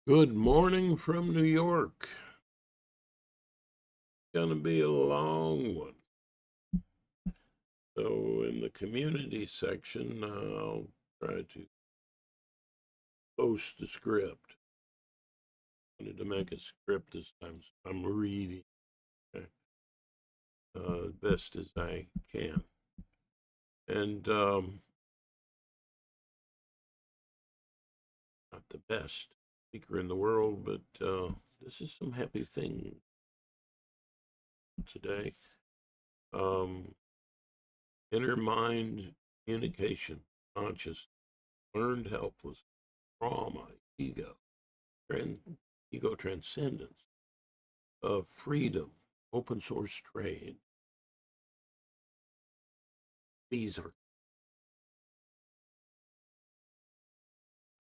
Good morning from New York. Gonna be a long one. So, in the community section, I'll try to post the script. I wanted to make a script this time, so I'm reading best as I can. And not the best speaker in the world, but this is some happy thing today. Um, Inner mind communication, conscious, learned helpless, trauma, tran- ego transcendence, freedom, open source trade. These are,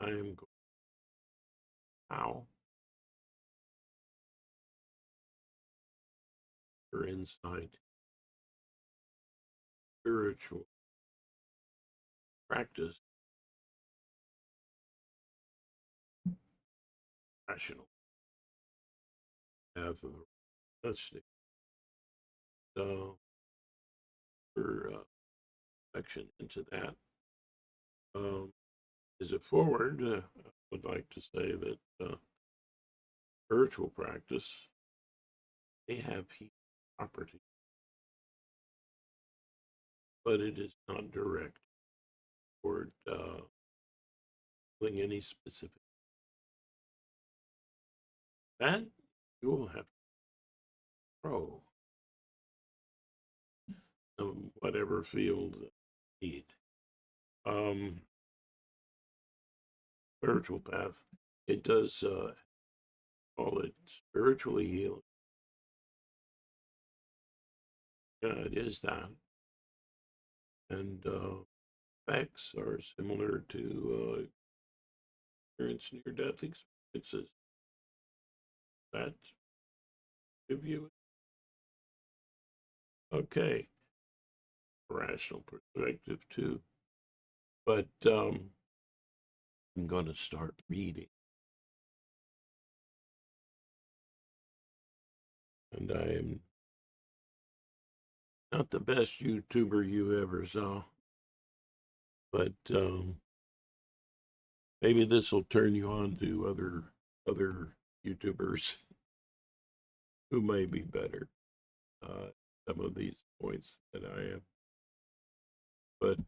I am going, how your insight, spiritual practice, rational path of the realistic, uh, for section into that. Um, as a forward, I would like to say that spiritual practice, they have healing property, but it is not direct toward healing any specific. That you will have to grow whatever field you need. Um, Spiritual path, it does call it spiritually healing. Yeah, it is that. And effects are similar to experience near death experiences. That give you okay, rational perspective too. But I'm going to start reading. And I am not the best YouTuber you ever saw, but maybe this will turn you on to other YouTubers who may be better. Some of these points that I am, but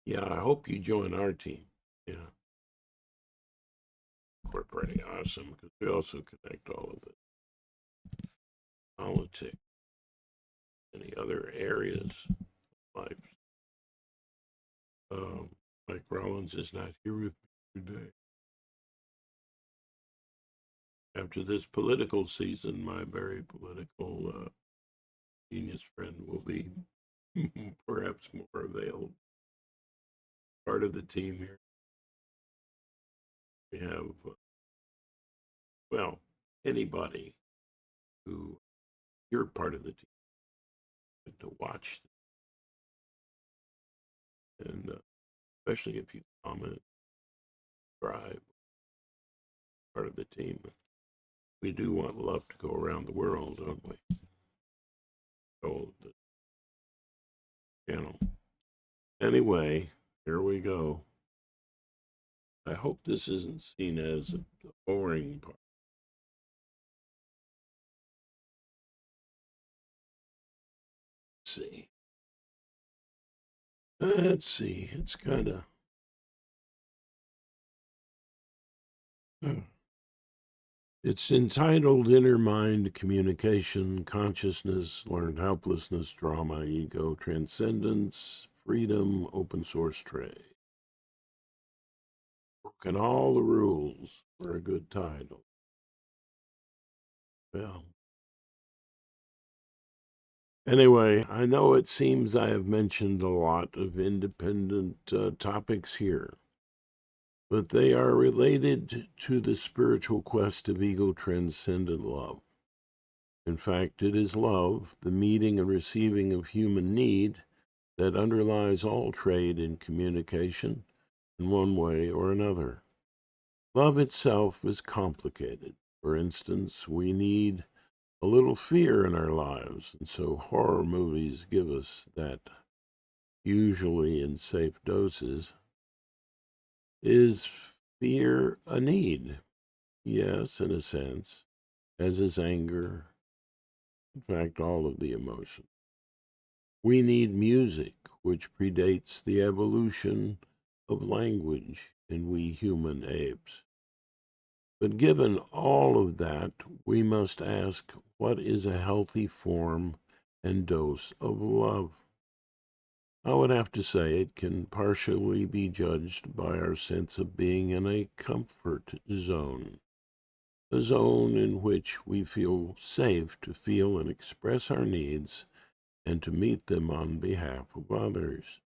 yeah, I hope you join our team. Yeah, we're pretty awesome because we also connect all of the politics, any other areas of life. Mike Rollins is not here with me today. After this political season, my very political genius friend will be perhaps more available. Part of the team here. We have, well, anybody who you're part of the team to watch, and especially if you comment, subscribe, part of the team. We do want love to go around the world, don't we? So the channel. Anyway, here we go. I hope this isn't seen as the boring part. Let's see. Let's see. It's kind of. It's entitled Inner Mind Communication, Consciousness, Learned Helplessness, Trauma, Ego, Transcendence, Freedom, Open Source Trade. Broken all the rules for a good title. Well, anyway, I know it seems I have mentioned a lot of independent topics here, but they are related to the spiritual quest of ego transcendent love. In fact, it is love, the meeting and receiving of human need, that underlies all trade and communication in one way or another. Love itself is complicated. For instance, we need a little fear in our lives, and so horror movies give us that, usually in safe doses. Is fear a need? Yes, in a sense, as is anger, in fact, all of the emotions. We need music, which predates the evolution of language in we human apes. But given all of that, we must ask, what is a healthy form and dose of love? I would have to say it can partially be judged by our sense of being in a comfort zone, a zone in which we feel safe to feel and express our needs and to meet them on behalf of others.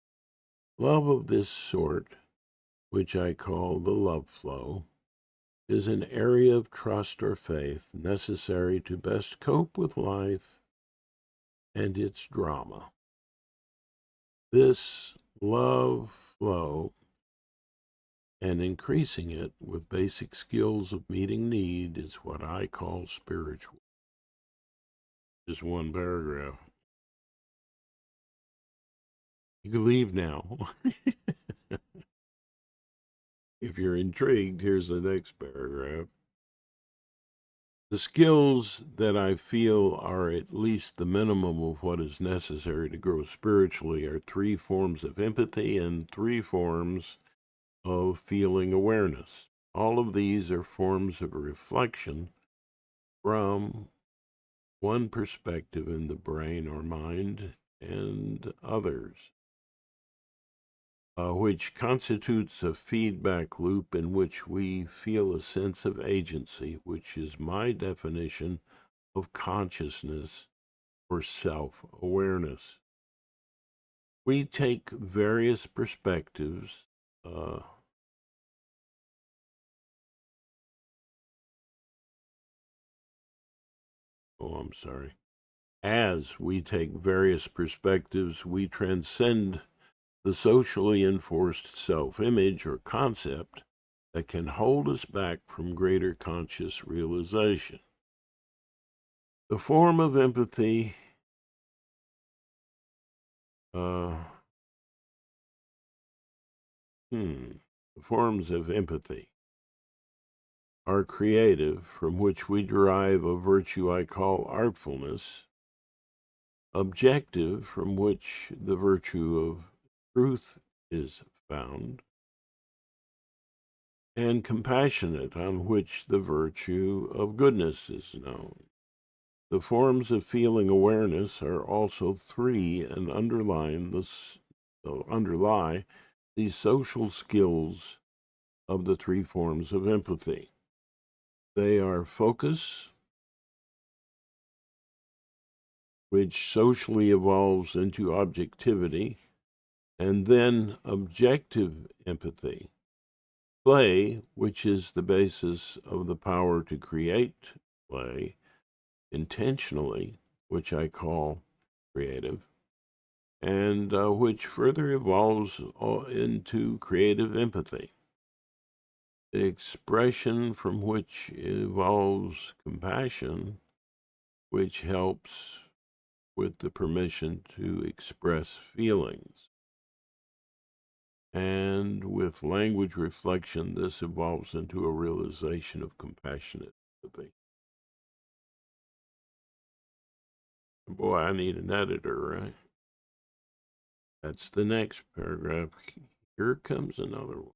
Love of this sort, which I call the love flow, is an area of trust or faith necessary to best cope with life and its drama. This love flow and increasing it with basic skills of meeting need is what I call spiritual. Just one paragraph. You can leave now. If you're intrigued, here's the next paragraph. The skills that I feel are at least the minimum of what is necessary to grow spiritually are three forms of empathy and three forms of feeling awareness. All of these are forms of reflection from one perspective in the brain or mind and others, which constitutes a feedback loop in which we feel a sense of agency, which is my definition of consciousness or self awareness. We take various perspectives. I'm sorry. As we take various perspectives, we transcend the socially enforced self image or concept that can hold us back from greater conscious realization. The form of empathy the forms of empathy are creative, from which we derive a virtue I call artfulness, objective, from which the virtue of truth is found, and compassionate, on which the virtue of goodness is known. The forms of feeling awareness are also three and underlie the social skills of the three forms of empathy. They are focus, which socially evolves into objectivity, and then objective empathy. Play, which is the basis of the power to create play intentionally, which I call creative, and which further evolves into creative empathy. The expression from which evolves compassion, which helps with the permission to express feelings. And with language reflection, this evolves into a realization of compassionate empathy. Boy, I need an editor, right? That's the next paragraph. Here comes another one.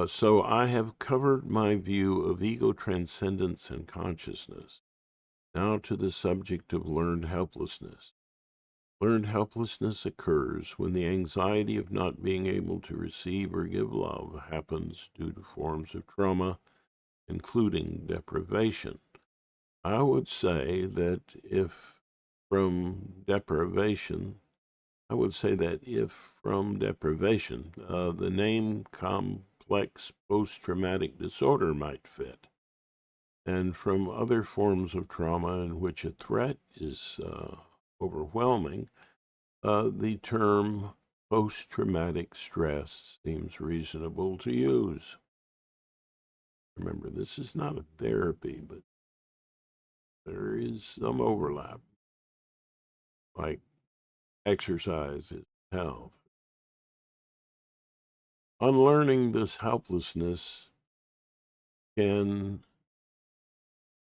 So I have covered my view of ego transcendence and consciousness. Now to the subject of learned helplessness. Learned helplessness occurs when the anxiety of not being able to receive or give love happens due to forms of trauma, including deprivation. I would say that if from deprivation, the name complex post-traumatic disorder might fit. And from other forms of trauma in which a threat is overwhelming, the term post-traumatic stress seems reasonable to use. Remember, this is not a therapy, but there is some overlap, like exercise is health. Unlearning this helplessness can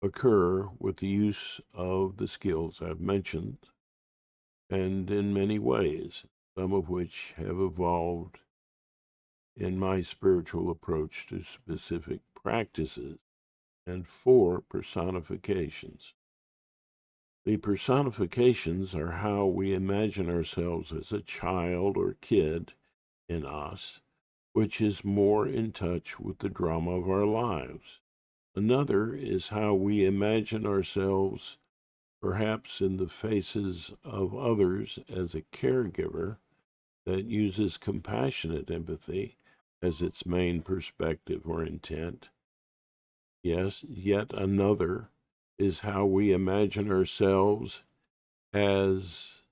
occur with the use of the skills I've mentioned, and in many ways, some of which have evolved in my spiritual approach to specific practices and 4 personifications. The personifications are how we imagine ourselves as a child or kid in us, which is more in touch with the drama of our lives. Another is how we imagine ourselves, perhaps in the faces of others, as a caregiver that uses compassionate empathy as its main perspective or intent. Yes, yet another is how we imagine ourselves as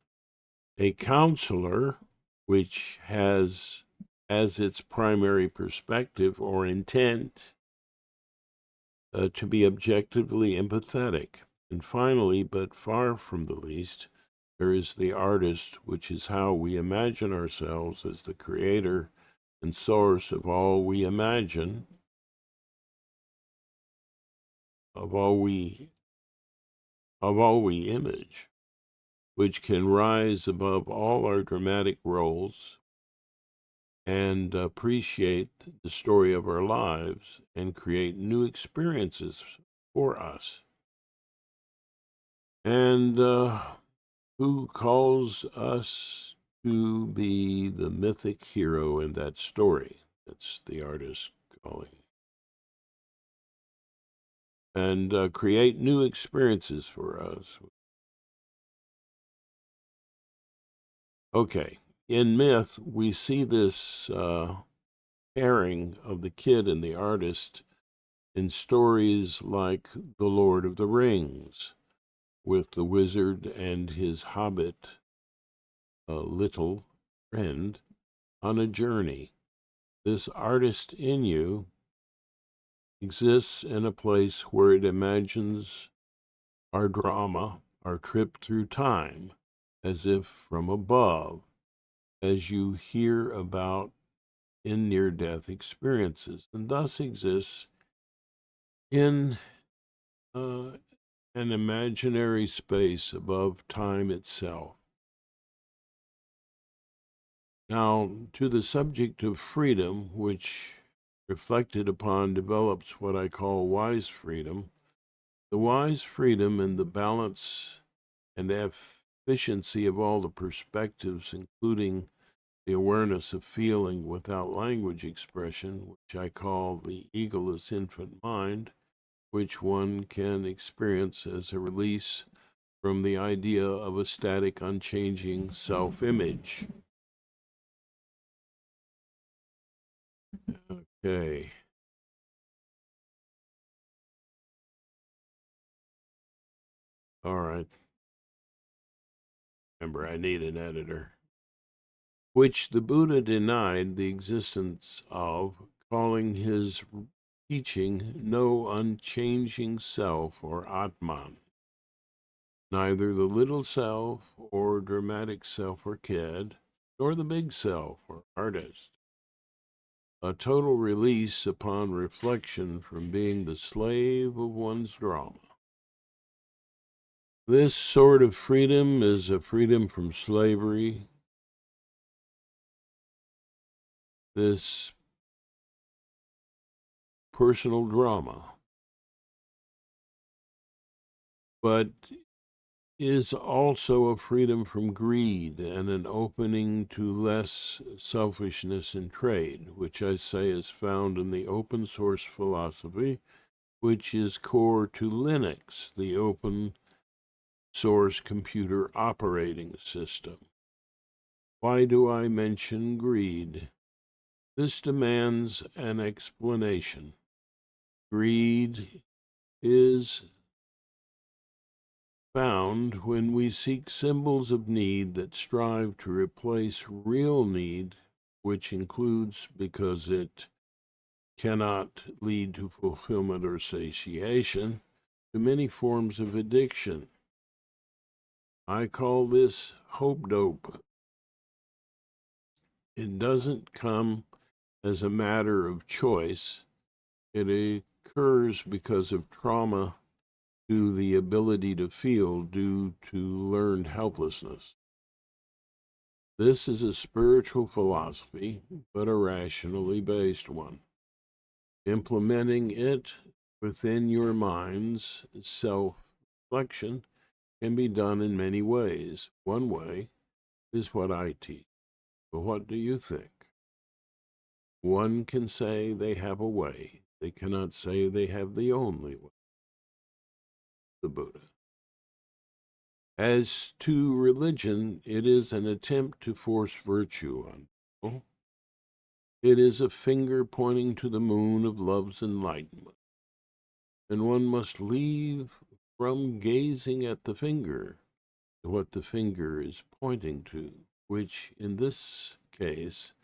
a counselor, which has as its primary perspective or intent to be objectively empathetic. And finally, but far from the least, there is the artist, which is how we imagine ourselves as the creator and source of all we imagine, of all we image, which can rise above all our dramatic roles and appreciate the story of our lives and create new experiences for us. And who calls us to be the mythic hero in that story? That's the artist calling. And create new experiences for us. Okay, in myth, we see this pairing of the kid and the artist in stories like The Lord of the Rings, with the wizard and his hobbit, little friend, on a journey. This artist in you exists in a place where it imagines our drama, our trip through time, as if from above, as you hear about in near-death experiences, and thus exists in an imaginary space above time itself. Now, to the subject of freedom, which reflected upon develops what I call wise freedom, the wise freedom and the balance and efficiency of all the perspectives, including the awareness of feeling without language expression, which I call the egoless infant mind, which one can experience as a release from the idea of a static, unchanging self-image. Okay. All right. Remember, I need an editor. Which the Buddha denied the existence of, calling his teaching no unchanging self or Atman. Neither the little self or dramatic self or kid, nor the big self or artist. A total release upon reflection from being the slave of one's drama. This sort of freedom is a freedom from slavery. This personal drama, but is also a freedom from greed and an opening to less selfishness in trade, which I say is found in the open source philosophy, which is core to Linux, the open source computer operating system. Why do I mention greed? This demands an explanation. Greed is found when we seek symbols of need that strive to replace real need, which includes, because it cannot lead to fulfillment or satiation, to many forms of addiction. I call this hope dope. It doesn't come as a matter of choice. It occurs because of trauma to the ability to feel due to learned helplessness. This is a spiritual philosophy, but a rationally based one. Implementing it within your mind's self-reflection can be done in many ways. One way is what I teach. But what do you think? One can say they have a way. They cannot say they have the only way. The Buddha. As to religion, it is an attempt to force virtue on people. It is a finger pointing to the moon of love's enlightenment. And one must leave from gazing at the finger to what the finger is pointing to, which in this case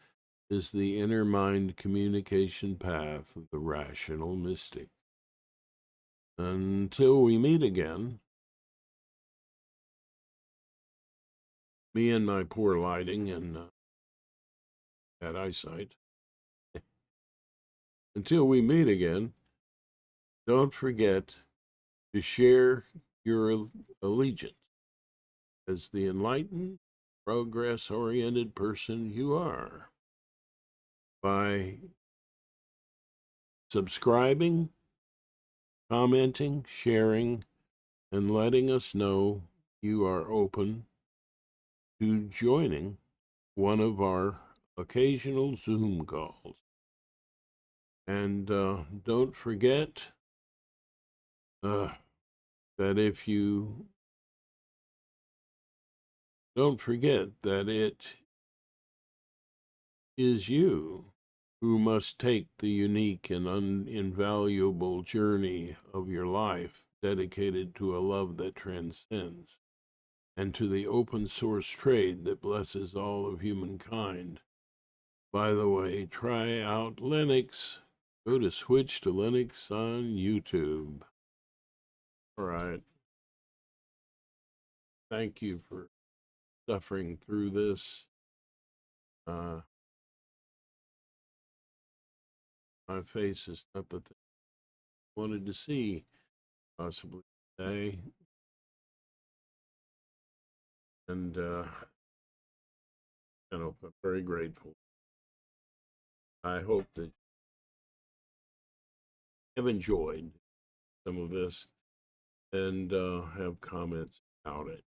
is the inner mind communication path of the rational mystic. Until we meet again, me and my poor lighting and bad eyesight. Until we meet again, don't forget to share your allegiance as the enlightened, progress-oriented person you are by subscribing, commenting, sharing, and letting us know you are open to joining one of our occasional Zoom calls. And don't forget that if you don't forget that it is you who must take the unique and invaluable journey of your life dedicated to a love that transcends and to the open source trade that blesses all of humankind. By the way, try out Linux. Go to switch to Linux on YouTube. All right. Thank you for suffering through this. My face is not the thing I wanted to see possibly today. And I'm very grateful. I hope that you have enjoyed some of this and have comments about it.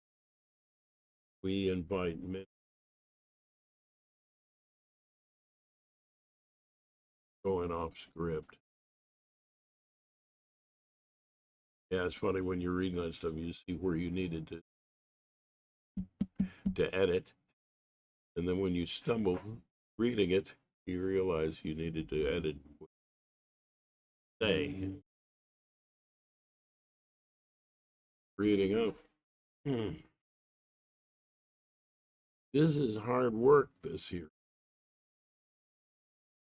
We invite many going off script. Yeah, it's funny when you're reading that stuff, you see where you needed to edit, and then when you stumble reading it, you realize you needed to edit what you say. Reading up. This is hard work this year.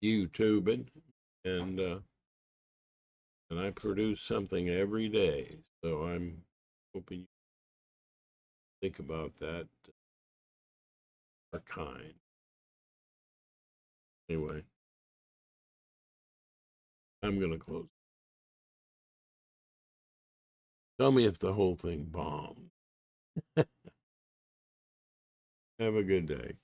YouTubing, and I produce something every day, so I'm hoping you think about that. Are kind. Anyway, I'm gonna close. Tell me if the whole thing bombed. Have a good day.